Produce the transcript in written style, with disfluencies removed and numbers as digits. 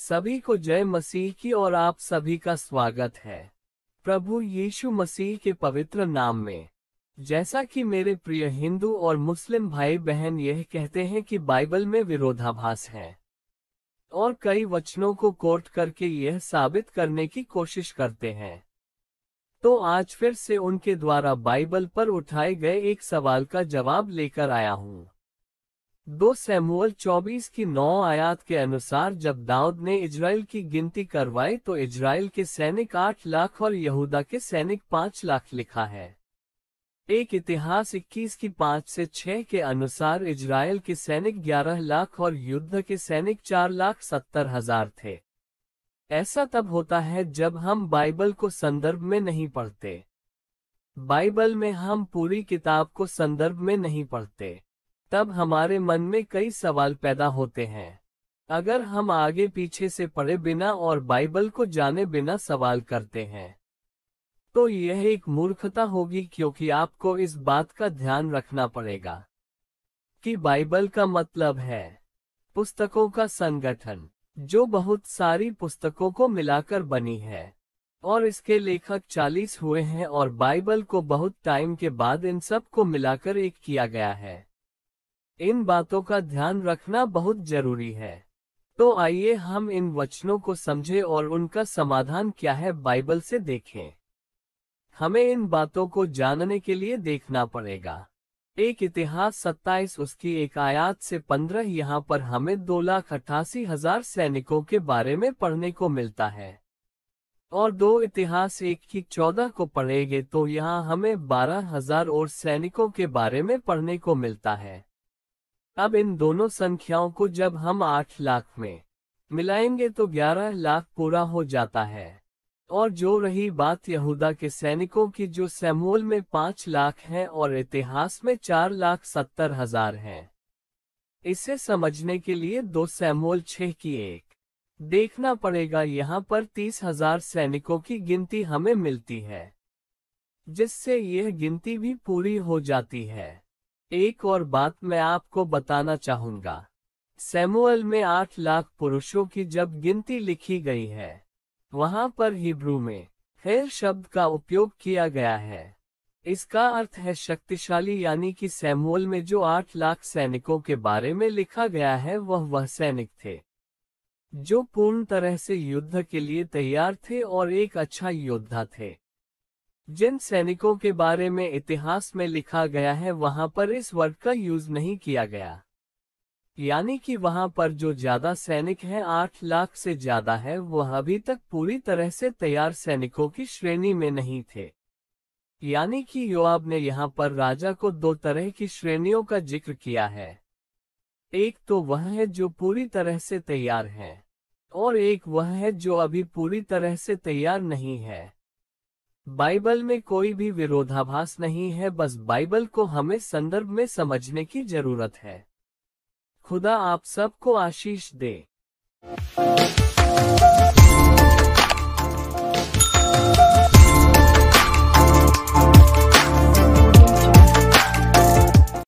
सभी को जय मसीह की और आप सभी का स्वागत है प्रभु यीशु मसीह के पवित्र नाम में। जैसा कि मेरे प्रिय हिंदू और मुस्लिम भाई बहन यह कहते हैं कि बाइबल में विरोधाभास है और कई वचनों को कोट करके यह साबित करने की कोशिश करते हैं, तो आज फिर से उनके द्वारा बाइबल पर उठाए गए एक सवाल का जवाब लेकर आया हूँ। 2 शमूएल 24 की 9 आयत के अनुसार जब दाऊद ने इजराइल की गिनती करवाई तो इजराइल के सैनिक 8 लाख और यहूदा के सैनिक 5 लाख लिखा है। एक इतिहास 21 की 5 से 6 के अनुसार इजराइल के सैनिक 11 लाख और युद्ध के सैनिक 4,70,000 थे। ऐसा तब होता है जब हम बाइबल को संदर्भ में नहीं पढ़ते। बाइबल में हम पूरी किताब को संदर्भ में नहीं पढ़ते, तब हमारे मन में कई सवाल पैदा होते हैं। अगर हम आगे पीछे से पढ़े बिना और बाइबल को जाने बिना सवाल करते हैं तो यह एक मूर्खता होगी, क्योंकि आपको इस बात का ध्यान रखना पड़ेगा कि बाइबल का मतलब है पुस्तकों का संगठन, जो बहुत सारी पुस्तकों को मिलाकर बनी है और इसके लेखक 40 हुए हैं और बाइबल को बहुत टाइम के बाद इन सब को मिलाकर एक किया गया है। इन बातों का ध्यान रखना बहुत जरूरी है। तो आइए हम इन वचनों को समझें और उनका समाधान क्या है बाइबल से देखें। हमें इन बातों को जानने के लिए देखना पड़ेगा। एक इतिहास 27 उसकी 1 आयत से 15 यहाँ पर हमें 2,88,000 सैनिकों के बारे में पढ़ने को मिलता है और 2 इतिहास 1 की 14 को पढ़ेंगे तो यहाँ हमें 12,000 और सैनिकों के बारे में पढ़ने को मिलता है। अब इन दोनों संख्याओं को जब हम 8 लाख में मिलाएंगे तो 11 लाख पूरा हो जाता है। और जो रही बात यहूदा के सैनिकों की, जो शमूएल में 5 लाख हैं और इतिहास में 4,70,000 हैं, इसे समझने के लिए 2 शमूएल 6 की 1 देखना पड़ेगा। यहाँ पर 30,000 सैनिकों की गिनती हमें मिलती है, जिससे यह गिनती भी पूरी हो जाती है। एक और बात मैं आपको बताना चाहूंगा, शमूएल में 8 लाख पुरुषों की जब गिनती लिखी गई है, वहां पर हिब्रू में हेर शब्द का उपयोग किया गया है। इसका अर्थ है शक्तिशाली, यानी कि शमूएल में जो 8 लाख सैनिकों के बारे में लिखा गया है वह सैनिक थे जो पूर्ण तरह से युद्ध के लिए तैयार थे और एक अच्छा योद्धा थे। जिन सैनिकों के बारे में इतिहास में लिखा गया है वहां पर इस वर्ड का यूज नहीं किया गया, यानी कि वहां पर जो ज्यादा सैनिक हैं 8 लाख से ज्यादा है, वह अभी तक पूरी तरह से तैयार सैनिकों की श्रेणी में नहीं थे। यानी कि योआब ने यहाँ पर राजा को 2 तरह की श्रेणियों का जिक्र किया है। एक तो वह है जो पूरी तरह से तैयार है और एक वह है जो अभी पूरी तरह से तैयार नहीं है। बाइबल में कोई भी विरोधाभास नहीं है, बस बाइबल को हमें संदर्भ में समझने की जरूरत है। खुदा आप सबको आशीष दे।